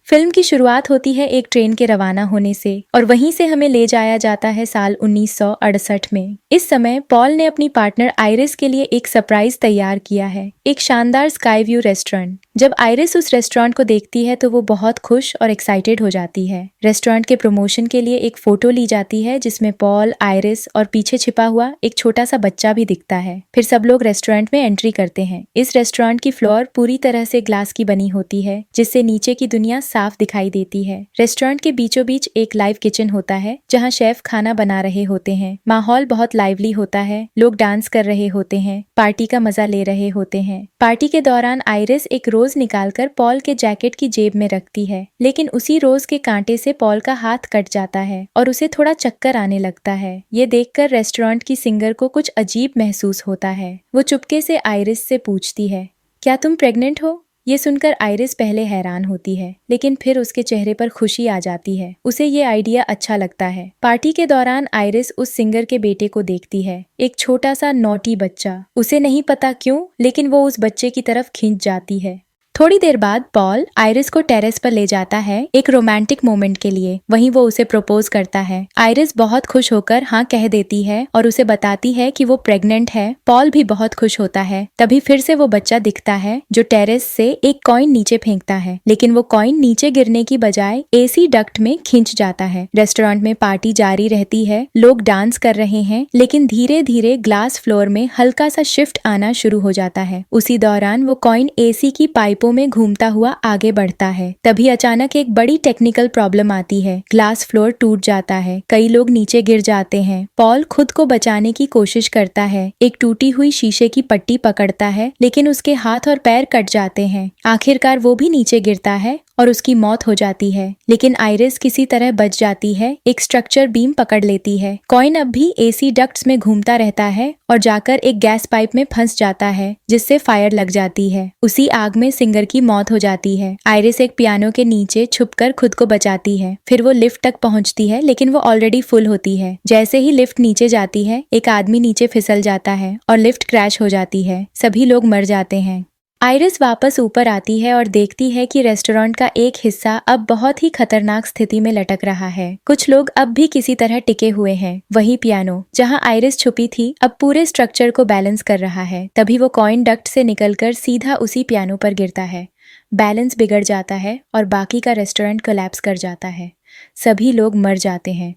Film की शुरुआत होती है एक ट्रेन के रवाना होने से और वहीं से हमें ले जाया जाता है साल 1968 में। इस समय पॉल ने अपनी पार्टनर आइरिस के लिए एक सरप्राइज तैयार किया है, एक शानदार स्काई व्यू रेस्टोरेंट। जब आइरिस उस रेस्टोरेंट को देखती है तो वो बहुत खुश और एक्साइटेड हो जाती है। रेस्टोरेंट के प्रमोशन के लिए एक फोटो ली जाती है जिसमें पॉल, आइरिस और पीछे छिपा हुआ एक छोटा सा बच्चा भी दिखता है। फिर सब लोग रेस्टोरेंट में एंट्री करते हैं। इस रेस्टोरेंट की फ्लोर पूरी तरह से ग्लास की बनी होती है जिससे नीचे की दुनिया साफ दिखाई देती है। रेस्टोरेंट के बीचों बीच एक लाइव किचन होता है जहां शेफ खाना बना रहे होते हैं। माहौल बहुत लाइवली होता है, लोग डांस कर रहे होते हैं, पार्टी का मजा ले रहे होते हैं। पार्टी के दौरान आइरिस एक रोज निकालकर पॉल के जैकेट की जेब में रखती है, लेकिन उसी रोज के कांटे से पॉल का हाथ कट जाता है और उसे थोड़ा चक्कर आने लगता है। ये देखकर रेस्टोरेंट की सिंगर को कुछ अजीब महसूस होता है। वो चुपके से आइरिस से पूछती है, क्या तुम प्रेग्नेंट हो? ये सुनकर आइरिस पहले हैरान होती है, लेकिन फिर उसके चेहरे पर खुशी आ जाती है। उसे ये आइडिया अच्छा लगता है। पार्टी के दौरान आइरिस उस सिंगर के बेटे को देखती है, एक छोटा सा नॉटी बच्चा। उसे नहीं पता क्यों, लेकिन वो उस बच्चे की तरफ खींच जाती है। थोड़ी देर बाद पॉल आइरिस को टेरेस पर ले जाता है एक रोमांटिक मोमेंट के लिए। वहीं वो उसे प्रपोज करता है। आइरिस बहुत खुश होकर हाँ कह देती है और उसे बताती है कि वो प्रेग्नेंट है। पॉल भी बहुत खुश होता है। तभी फिर से वो बच्चा दिखता है जो टेरेस से एक कॉइन नीचे फेंकता है, लेकिन वो कॉइन नीचे गिरने की बजाय एसी डक्ट में खिंच जाता है। रेस्टोरेंट में पार्टी जारी रहती है, लोग डांस कर रहे हैं, लेकिन धीरे धीरे ग्लास फ्लोर में हल्का सा शिफ्ट आना शुरू हो जाता है। उसी दौरान वो कॉइन एसी की पाइपों में घूमता हुआ आगे बढ़ता है। तभी अचानक एक बड़ी टेक्निकल प्रॉब्लम आती है। ग्लास फ्लोर टूट जाता है, कई लोग नीचे गिर जाते हैं। पॉल खुद को बचाने की कोशिश करता है, एक टूटी हुई शीशे की पट्टी पकड़ता है, लेकिन उसके हाथ और पैर कट जाते हैं। आखिरकार वो भी नीचे गिरता है और उसकी मौत हो जाती है, लेकिन आइरिस किसी तरह बच जाती है। एक स्ट्रक्चर बीम पकड़ लेती है। कॉइन अब भी एसी डक्ट्स में घूमता रहता है और जाकर एक गैस पाइप में फंस जाता है, जिससे फायर लग जाती है। उसी आग में सिंगर की मौत हो जाती है। आइरिस एक पियानो के नीचे छुपकर खुद को बचाती है। फिर वो लिफ्ट तक पहुंचती है, लेकिन वो ऑलरेडी फुल होती है। जैसे ही लिफ्ट नीचे जाती है, एक आदमी नीचे फिसल जाता है और लिफ्ट क्रैश हो जाती है। सभी लोग मर जाते हैं। आइरिस वापस ऊपर आती है और देखती है कि रेस्टोरेंट का एक हिस्सा अब बहुत ही खतरनाक स्थिति में लटक रहा है। कुछ लोग अब भी किसी तरह टिके हुए हैं। वही पियानो जहां आइरिस छुपी थी अब पूरे स्ट्रक्चर को बैलेंस कर रहा है। तभी वो कॉइन डक्ट से निकलकर सीधा उसी पियानो पर गिरता है। बैलेंस बिगड़ जाता है और बाकी का रेस्टोरेंट कोलैप्स कर जाता है। सभी लोग मर जाते हैं।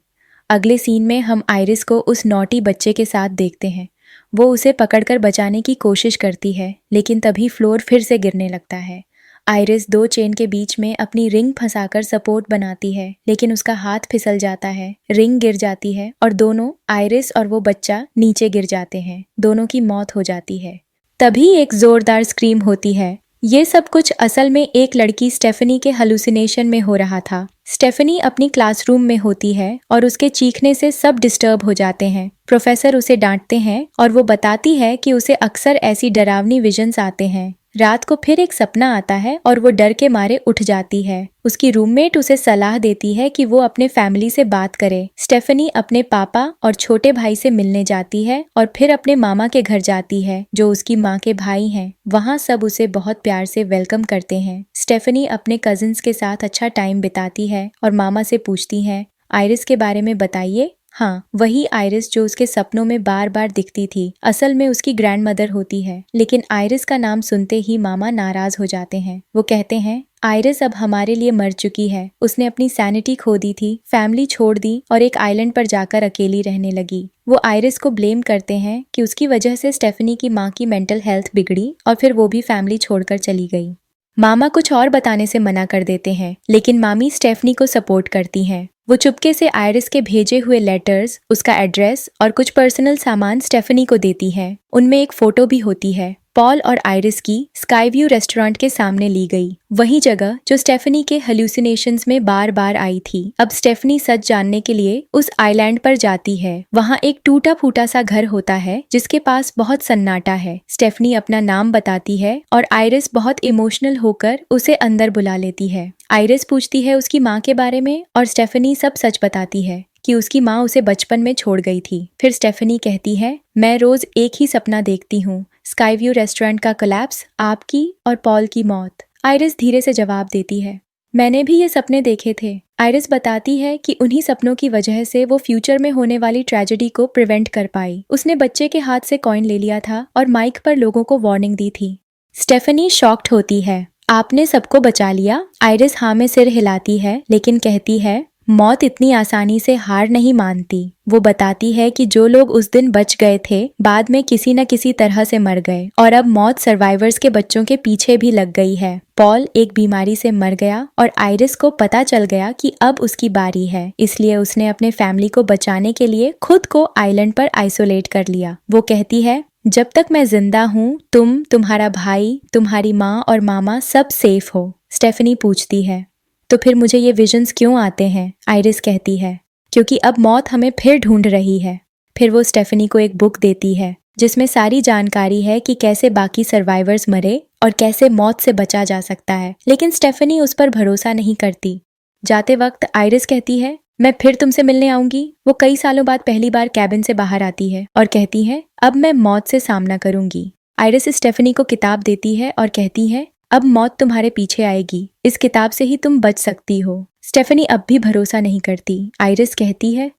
अगले सीन में हम आइरिस को उस नॉटी बच्चे के साथ देखते हैं। वो उसे पकड़कर बचाने की कोशिश करती है, लेकिन तभी फ्लोर फिर से गिरने लगता है। आइरिस दो चेन के बीच में अपनी रिंग फंसाकर सपोर्ट बनाती है, लेकिन उसका हाथ फिसल जाता है, रिंग गिर जाती है और दोनों, आइरिस और वो बच्चा, नीचे गिर जाते हैं। दोनों की मौत हो जाती है। तभी एक जोरदार स्क्रीम होती है। ये सब कुछ असल में एक लड़की स्टेफनी के हेलुसिनेशन में हो रहा था। स्टेफनी अपनी क्लासरूम में होती है और उसके चीखने से सब डिस्टर्ब हो जाते हैं। प्रोफेसर उसे डांटते हैं और वो बताती है कि उसे अक्सर ऐसी डरावनी विजन्स आते हैं। रात को फिर एक सपना आता है और वो डर के मारे उठ जाती है। उसकी रूममेट उसे सलाह देती है कि वो अपने फैमिली से बात करे। स्टेफनी अपने पापा और छोटे भाई से मिलने जाती है और फिर अपने मामा के घर जाती है जो उसकी माँ के भाई हैं। वहाँ सब उसे बहुत प्यार से वेलकम करते हैं। स्टेफनी अपने कजिन्स के साथ अच्छा टाइम बिताती है और मामा से पूछती है, आइरिस के बारे में बताइए। हाँ, वही आइरिस जो उसके सपनों में बार बार दिखती थी, असल में उसकी ग्रैंडमदर होती है। लेकिन आइरिस का नाम सुनते ही मामा नाराज हो जाते हैं। वो कहते हैं, आइरिस अब हमारे लिए मर चुकी है। उसने अपनी सैनिटी खो दी थी, फैमिली छोड़ दी और एक आइलैंड पर जाकर अकेली रहने लगी। वो आइरिस को ब्लेम करते हैं कि उसकी वजह से स्टेफनी की माँ की मेंटल हेल्थ बिगड़ी और फिर वो भी फैमिली छोड़कर चली गई। मामा कुछ और बताने से मना कर देते हैं, लेकिन मामी स्टेफनी को सपोर्ट करती हैं। वो चुपके से आइरिस के भेजे हुए लेटर्स, उसका एड्रेस और कुछ पर्सनल सामान स्टेफनी को देती हैं। उनमें एक फोटो भी होती है, पॉल और आइरिस की स्काई व्यू रेस्टोरेंट के सामने ली गई, वही जगह जो स्टेफनी के हेलुसिनेशंस में बार बार आई थी। अब स्टेफनी सच जानने के लिए उस आइलैंड पर जाती है। वहाँ एक टूटा फूटा सा घर होता है जिसके पास बहुत सन्नाटा है। स्टेफनी अपना नाम बताती है और आइरिस बहुत इमोशनल होकर उसे अंदर बुला लेती है। आइरिस पूछती है उसकी माँ के बारे में और स्टेफनी सब सच बताती है कि उसकी माँ उसे बचपन में छोड़ गई थी। फिर स्टेफनी कहती है, मैं रोज एक ही सपना देखती हूँ, स्काई व्यू रेस्टोरेंट का कोलैप्स, आपकी और पॉल की मौत। आइरिस धीरे से जवाब देती है, मैंने भी ये सपने देखे थे। आइरिस बताती है कि उन्हीं सपनों की वजह से वो फ्यूचर में होने वाली ट्रेजेडी को प्रिवेंट कर पाई। उसने बच्चे के हाथ से कॉइन ले लिया था और माइक पर लोगों को वार्निंग दी थी। स्टेफनी शॉक्ड होती है। आपने सबको बचा लिया? आइरिस हाँ में सिर हिलाती है, लेकिन कहती है मौत इतनी आसानी से हार नहीं मानती। वो बताती है कि जो लोग उस दिन बच गए थे बाद में किसी न किसी तरह से मर गए और अब मौत सर्वाइवर्स के बच्चों के पीछे भी लग गई है। पॉल एक बीमारी से मर गया और आइरिस को पता चल गया कि अब उसकी बारी है, इसलिए उसने अपने फैमिली को बचाने के लिए खुद को आइलैंड पर आइसोलेट कर लिया। वो कहती है जब तक मैं जिंदा हूँ तुम्हारा भाई, तुम्हारी माँ और मामा सब सेफ हो। स्टेफनी पूछती है तो फिर मुझे ये विजन्स क्यों आते हैं? आइरिस कहती है क्योंकि अब मौत हमें फिर ढूंढ रही है। फिर वो स्टेफनी को एक बुक देती है जिसमें सारी जानकारी है कि कैसे बाकी सर्वाइवर्स मरे और कैसे मौत से बचा जा सकता है, लेकिन स्टेफनी उस पर भरोसा नहीं करती। जाते वक्त आइरिस कहती है मैं फिर तुमसे मिलने आऊंगी। वो कई सालों बाद पहली बार कैबिन से बाहर आती है और कहती है अब मैं मौत से सामना करूंगी। आइरिस स्टेफनी को किताब देती है और कहती है अब मौत तुम्हारे पीछे आएगी, इस किताब से ही तुम बच सकती हो। स्टेफनी अब भी भरोसा नहीं करती। आइरिस कहती है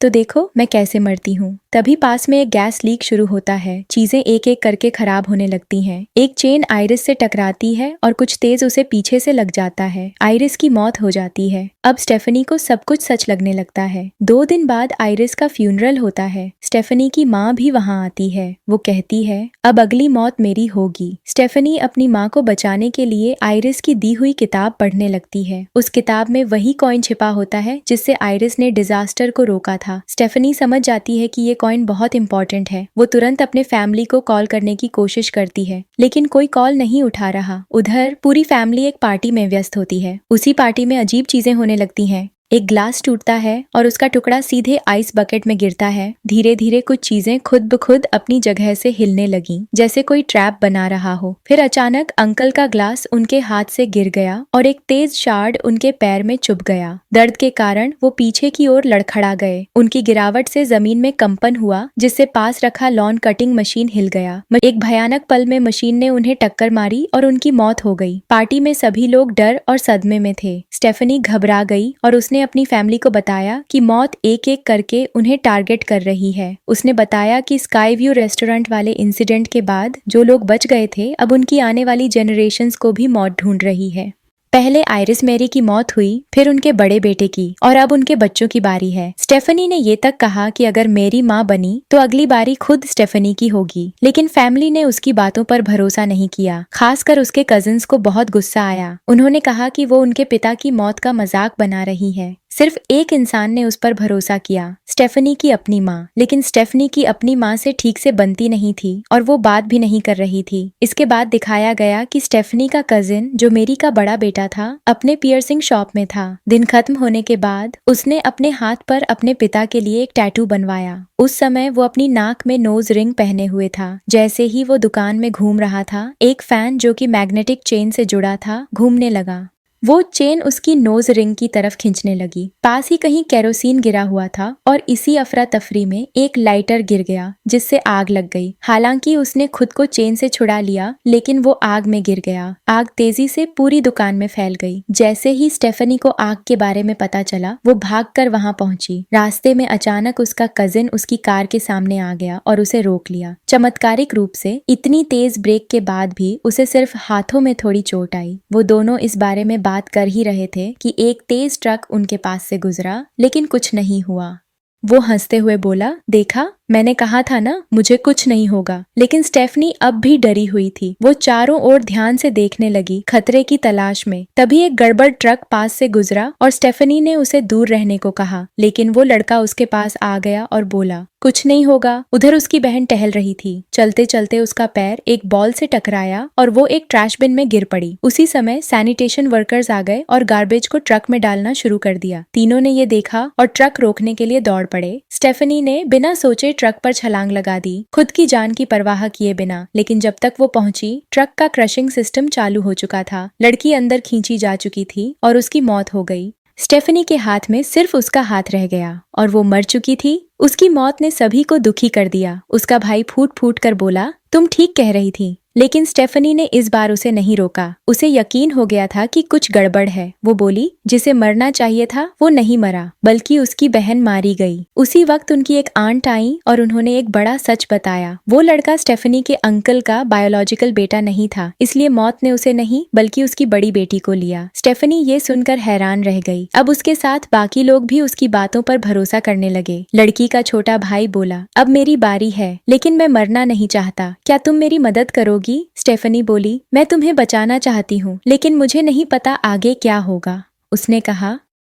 तो देखो मैं कैसे मरती हूँ। तभी पास में एक गैस लीक शुरू होता है। चीजें एक एक करके खराब होने लगती हैं। एक चेन आइरिस से टकराती है और कुछ तेज उसे पीछे से लग जाता है। आइरिस की मौत हो जाती है। अब स्टेफनी को सब कुछ सच लगने लगता है। 2 दिन बाद आइरिस का फ्यूनरल होता है। स्टेफनी की माँ भी वहाँ आती है। वो कहती है अब अगली मौत मेरी होगी। स्टेफनी अपनी माँ को बचाने के लिए आइरिस की दी हुई किताब पढ़ने लगती है। उस किताब में वही कॉइन छिपा होता है जिससे आइरिस ने डिजास्टर को रोका था। स्टेफनी समझ जाती है कि ये कॉइन बहुत इंपॉर्टेंट है। वो तुरंत अपने फैमिली को कॉल करने की कोशिश करती है, लेकिन कोई कॉल नहीं उठा रहा। उधर पूरी फैमिली एक पार्टी में व्यस्त होती है। उसी पार्टी में अजीब चीजें होने लगती हैं। एक ग्लास टूटता है और उसका टुकड़ा सीधे आइस बकेट में गिरता है। धीरे धीरे कुछ चीजें खुद ब खुद अपनी जगह से हिलने लगीं, जैसे कोई ट्रैप बना रहा हो। फिर अचानक अंकल का ग्लास उनके हाथ से गिर गया और एक तेज शार्ड उनके पैर में चुभ गया। दर्द के कारण वो पीछे की ओर लड़खड़ा गए। उनकी गिरावट से जमीन में कंपन हुआ, जिससे पास रखा लॉन कटिंग मशीन हिल गया। एक भयानक पल में मशीन ने उन्हें टक्कर मारी और उनकी मौत हो गई। पार्टी में सभी लोग डर और सदमे में थे। स्टेफनी घबरा गई और उसने अपनी फैमिली को बताया कि मौत एक एक करके उन्हें टारगेट कर रही है। उसने बताया कि स्काई व्यू रेस्टोरेंट वाले इंसिडेंट के बाद जो लोग बच गए थे अब उनकी आने वाली जनरेशन्स को भी मौत ढूंढ रही है। पहले आइरिस मेरी की मौत हुई, फिर उनके बड़े बेटे की और अब उनके बच्चों की बारी है। स्टेफनी ने ये तक कहा कि अगर मेरी माँ बनी तो अगली बारी खुद स्टेफनी की होगी, लेकिन फैमिली ने उसकी बातों पर भरोसा नहीं किया। खासकर उसके कजिन्स को बहुत गुस्सा आया। उन्होंने कहा कि वो उनके पिता की मौत का मजाक बना रही है। सिर्फ एक इंसान ने उस पर भरोसा किया, स्टेफनी की अपनी माँ। लेकिन स्टेफनी की अपनी माँ से ठीक से बनती नहीं थी और वो बात भी नहीं कर रही थी। इसके बाद दिखाया गया कि स्टेफनी का कजिन जो मेरी का बड़ा बेटा था अपने पियर्सिंग शॉप में था। दिन खत्म होने के बाद उसने अपने हाथ पर अपने पिता के लिए एक टैटू बनवाया। उस समय वो अपनी नाक में नोज रिंग पहने हुए था। जैसे ही वो दुकान में घूम रहा था, एक फैन जो कि मैग्नेटिक चेन से जुड़ा था घूमने लगा। वो चेन उसकी नोज रिंग की तरफ खींचने लगी। पास ही कहीं केरोसिन गिरा हुआ था और इसी अफरा तफरी में एक लाइटर गिर गया, जिससे आग लग गई। हालांकि उसने खुद को चेन से छुड़ा लिया, लेकिन वो आग में गिर गया। आग तेजी से पूरी दुकान में फैल गई। जैसे ही स्टेफनी को आग के बारे में पता चला, वो भागकर वहां पहुंची। रास्ते में अचानक उसका कजिन उसकी कार के सामने आ गया और उसे रोक लिया। चमत्कारिक रूप से इतनी तेज ब्रेक के बाद भी उसे सिर्फ हाथों में थोड़ी चोट आई। वो दोनों इस बारे में बात कर ही रहे थे कि एक तेज ट्रक उनके पास से गुजरा, लेकिन कुछ नहीं हुआ। वो हंसते हुए बोला, देखा, मैंने कहा था ना, मुझे कुछ नहीं होगा। लेकिन स्टेफनी अब भी डरी हुई थी। वो चारों ओर ध्यान से देखने लगी, खतरे की तलाश में। तभी एक गड़बड़ ट्रक पास से गुजरा और स्टेफनी ने उसे दूर रहने को कहा, लेकिन वो लड़का उसके पास आ गया और बोला, कुछ नहीं होगा। उधर उसकी बहन टहल रही थी। चलते चलते उसका पैर एक बॉल से टकराया और वो एक ट्रैश बिन में गिर पड़ी। उसी समय सैनिटेशन वर्कर्स आ गए और गार्बेज को ट्रक में डालना शुरू कर दिया। तीनों ने ये देखा और ट्रक रोकने के लिए दौड़ पड़े। स्टेफनी ने बिना सोचे ट्रक पर छलांग लगा दी, खुद की जान की परवाह किए बिना। लेकिन जब तक वो पहुंची, ट्रक का क्रशिंग सिस्टम चालू हो चुका था। लड़की अंदर खींची जा चुकी थी और उसकी मौत हो गई। स्टेफनी के हाथ में सिर्फ उसका हाथ रह गया और वो मर चुकी थी। उसकी मौत ने सभी को दुखी कर दिया। उसका भाई फूट फूट कर बोला, तुम ठीक कह रही थी। लेकिन स्टेफनी ने इस बार उसे नहीं रोका। उसे यकीन हो गया था कि कुछ गड़बड़ है। वो बोली, जिसे मरना चाहिए था वो नहीं मरा, बल्कि उसकी बहन मारी गई। उसी वक्त उनकी एक आंट आई और उन्होंने एक बड़ा सच बताया। वो लड़का स्टेफनी के अंकल का बायोलॉजिकल बेटा नहीं था, इसलिए मौत ने उसे नहीं बल्कि उसकी बड़ी बेटी को लिया। स्टेफनी ये सुनकर हैरान रह गई। अब उसके साथ बाकी लोग भी उसकी बातों पर भरोसा करने लगे। लड़की का छोटा भाई बोला, अब मेरी बारी है, लेकिन मैं मरना नहीं चाहता, क्या तुम मेरी मदद करोगी? स्टेफनी बोली, मैं तुम्हें बचाना चाहती हूँ, लेकिन मुझे नहीं पता आगे क्या होगा। उसने कहा,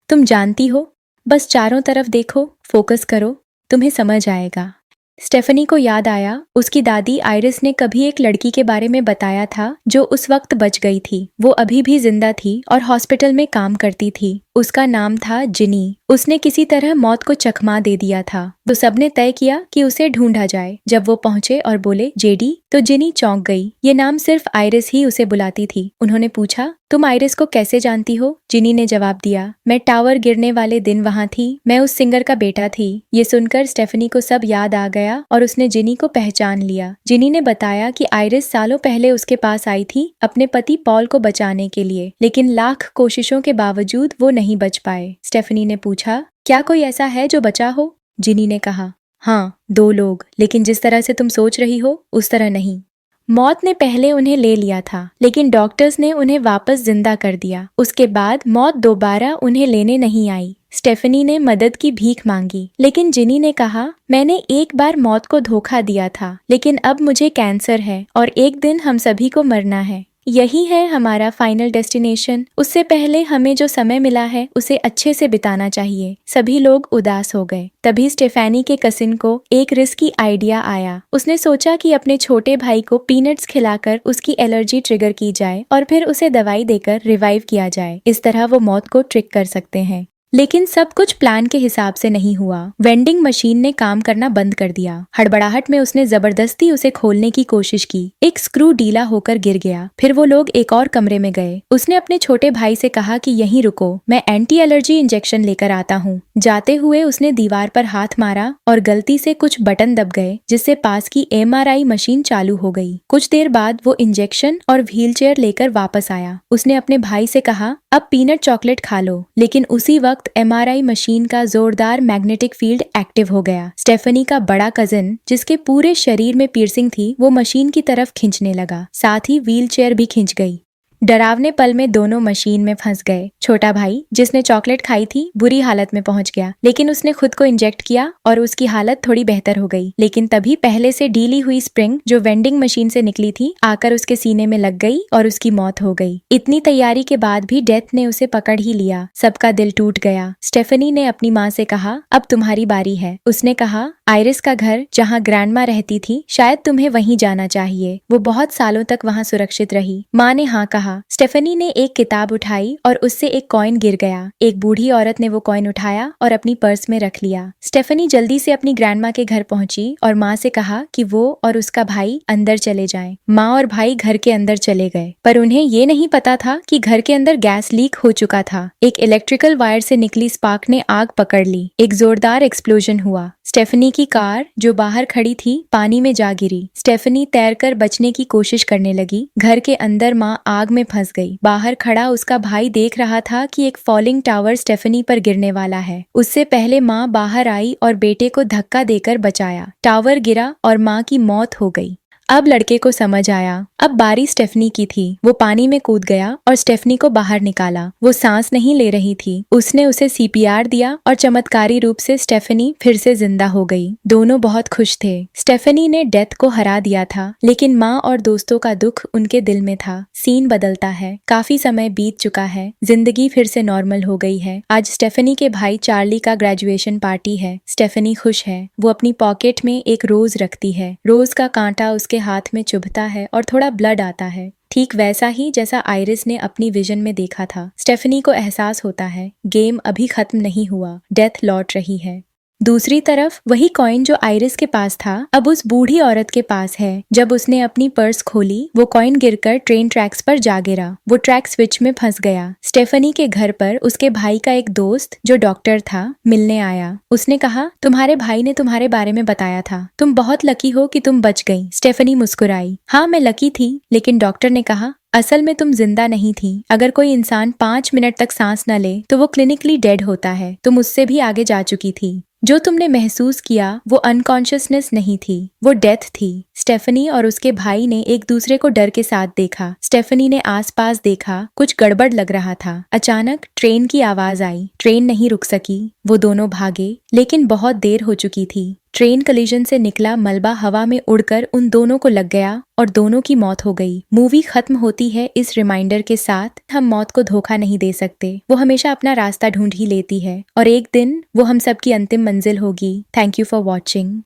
तुम जानती हो, बस चारों तरफ देखो, फोकस करो, तुम्हें समझ आएगा। स्टेफनी को याद आया, उसकी दादी आइरिस ने कभी एक लड़की के बारे में बताया था जो उस वक्त बच गई थी। वो अभी भी जिंदा थी और हॉस्पिटल में काम करती थी। उसका नाम था जिनी। उसने किसी तरह मौत को चकमा दे दिया था। तो सबने तय किया कि उसे ढूंढा जाए। जब वो पहुंचे और बोले जेडी, तो जिनी चौंक गई। ये नाम सिर्फ आइरिस ही उसे बुलाती थी। उन्होंने पूछा, तुम आइरिस को कैसे जानती हो? जिनी ने जवाब दिया, मैं टावर गिरने वाले दिन वहां थी, मैं उस सिंगर का बेटा थी। ये सुनकर स्टेफनी को सब याद आ गया और उसने जिनी को पहचान लिया। जिनी ने बताया कि आइरिस सालों पहले उसके पास आई थी अपने पति पॉल को बचाने के लिए, लेकिन लाख कोशिशों के बावजूद वो नहीं बच पाए। स्टेफनी ने पूछा, क्या कोई ऐसा है जो बचा हो? जिनी ने कहा, हाँ, 2 लोग, लेकिन जिस तरह से तुम सोच रही हो उस तरह नहीं। मौत ने पहले उन्हें ले लिया था, लेकिन डॉक्टर्स ने उन्हें वापस जिंदा कर दिया। उसके बाद मौत दोबारा उन्हें लेने नहीं आई। स्टेफनी ने मदद की भीख मांगी, लेकिन जिनी ने कहा, मैंने एक बार मौत को धोखा दिया था, लेकिन अब मुझे कैंसर है और एक दिन हम सभी को मरना है। यही है हमारा फाइनल डेस्टिनेशन। उससे पहले हमें जो समय मिला है उसे अच्छे से बिताना चाहिए। सभी लोग उदास हो गए। तभी स्टेफेनी के कजिन को एक रिस्की आइडिया आया। उसने सोचा कि अपने छोटे भाई को पीनट्स खिलाकर उसकी एलर्जी ट्रिगर की जाए और फिर उसे दवाई देकर रिवाइव किया जाए। इस तरह वो मौत को ट्रिक कर सकते हैं। लेकिन सब कुछ प्लान के हिसाब से नहीं हुआ। वेंडिंग मशीन ने काम करना बंद कर दिया। हड़बड़ाहट में उसने जबरदस्ती उसे खोलने की कोशिश की। एक स्क्रू ढीला होकर गिर गया। फिर वो लोग एक और कमरे में गए। उसने अपने छोटे भाई से कहा कि यहीं रुको, मैं एंटी एलर्जी इंजेक्शन लेकर आता हूँ। जाते हुए उसने दीवार पर हाथ मारा और गलती से कुछ बटन दब गए, जिससे पास की MRI मशीन चालू हो गई। कुछ देर बाद वो इंजेक्शन और व्हीलचेयर लेकर वापस आया। उसने अपने भाई से कहा, अब पीनट चॉकलेट खा लो, लेकिन उसी वक्त MRI मशीन का जोरदार मैग्नेटिक फील्ड एक्टिव हो गया। स्टेफनी का बड़ा कजिन, जिसके पूरे शरीर में पियर्सिंग थी, वो मशीन की तरफ खींचने लगा। साथ ही व्हीलचेयर भी खिंच गई। डरावने पल में दोनों मशीन में फंस गए। छोटा भाई, जिसने चॉकलेट खाई थी, बुरी हालत में पहुंच गया, लेकिन उसने खुद को इंजेक्ट किया और उसकी हालत थोड़ी बेहतर हो गई। लेकिन तभी पहले से ढीली हुई स्प्रिंग जो वेंडिंग मशीन से निकली थी, आकर उसके सीने में लग गई और उसकी मौत हो गई। इतनी तैयारी के बाद भी डेथ ने उसे पकड़ ही लिया। सबका दिल टूट गया। स्टेफनी ने अपनी माँ से कहा, अब तुम्हारी बारी है। उसने कहा, आइरिस का घर जहाँ ग्रैंडमा रहती थी, शायद तुम्हें वहीं जाना चाहिए। वो बहुत सालों तक वहाँ सुरक्षित रही। माँ ने हाँ कहा। स्टेफनी ने एक किताब उठाई और उससे एक कॉइन गिर गया। एक बूढ़ी औरत ने वो कॉइन उठाया और अपनी पर्स में रख लिया। स्टेफनी जल्दी से अपनी ग्रैंडमा के घर पहुंची और माँ से कहा कि वो और उसका भाई अंदर चले जाएं। माँ और भाई घर के अंदर चले गए, पर उन्हें ये नहीं पता था कि घर के अंदर गैस लीक हो चुका था। एक इलेक्ट्रिकल वायर से निकली स्पार्क ने आग पकड़ ली। एक जोरदार एक्सप्लोजन हुआ। स्टेफनी की कार जो बाहर खड़ी थी पानी में जा गिरी। स्टेफनी तैरकर बचने की कोशिश करने लगी। घर के अंदर माँ आग में फंस गई। बाहर खड़ा उसका भाई देख रहा था कि एक फॉलिंग टावर स्टेफनी पर गिरने वाला है। उससे पहले माँ बाहर आई और बेटे को धक्का देकर बचाया। टावर गिरा और माँ की मौत हो गई। अब लड़के को समझ आया। अब बारी स्टेफनी की थी। वो पानी में कूद गया और स्टेफनी को बाहर निकाला। वो सांस नहीं ले रही थी। उसने उसे CPR दिया और चमत्कारी रूप से स्टेफनी फिर से जिंदा हो गई। दोनों बहुत खुश थे। स्टेफनी ने डेथ को हरा दिया था, लेकिन माँ और दोस्तों का दुख उनके दिल में था। सीन बदलता है। काफी समय बीत चुका है। जिंदगी फिर से नॉर्मल हो गई है। आज स्टेफनी के भाई चार्ली का ग्रेजुएशन पार्टी है। स्टेफनी खुश है। वो अपनी पॉकेट में एक रोज रखती है। रोज का कांटा उसके हाथ में चुभता है और थोड़ा ब्लड आता है, ठीक वैसा ही जैसा आइरिस ने अपनी विजन में देखा था। स्टेफनी को एहसास होता है गेम अभी खत्म नहीं हुआ, डेथ लौट रही है। दूसरी तरफ वही कॉइन जो आइरिस के पास था अब उस बूढ़ी औरत के पास है। जब उसने अपनी पर्स खोली वो कॉइन गिरकर ट्रेन ट्रैक्स पर जा गिरा। वो ट्रैक स्विच में फंस गया। स्टेफनी के घर पर उसके भाई का एक दोस्त जो डॉक्टर था मिलने आया। उसने कहा तुम्हारे भाई ने तुम्हारे बारे में बताया था, तुम बहुत लकी हो कि तुम बच गई। स्टेफनी मुस्कुराई। हाँ मैं लकी थी, लेकिन डॉक्टर ने कहा असल में तुम जिंदा नहीं थी। अगर कोई इंसान 5 मिनट तक सांस न ले तो वो क्लिनिकली डेड होता है। तुम उससे भी आगे जा चुकी थी। जो तुमने महसूस किया वो अनकॉन्शियसनेस नहीं थी, वो डेथ थी। स्टेफनी और उसके भाई ने एक दूसरे को डर के साथ देखा। स्टेफनी ने आसपास देखा, कुछ गड़बड़ लग रहा था। अचानक ट्रेन की आवाज आई। ट्रेन नहीं रुक सकी। वो दोनों भागे, लेकिन बहुत देर हो चुकी थी। ट्रेन कलिजन से निकला मलबा हवा में उड़कर उन दोनों को लग गया और दोनों की मौत हो गई। मूवी खत्म होती है इस रिमाइंडर के साथ, हम मौत को धोखा नहीं दे सकते। वो हमेशा अपना रास्ता ढूंढ ही लेती है और एक दिन वो हम सब की अंतिम मंजिल होगी। Thank you for watching.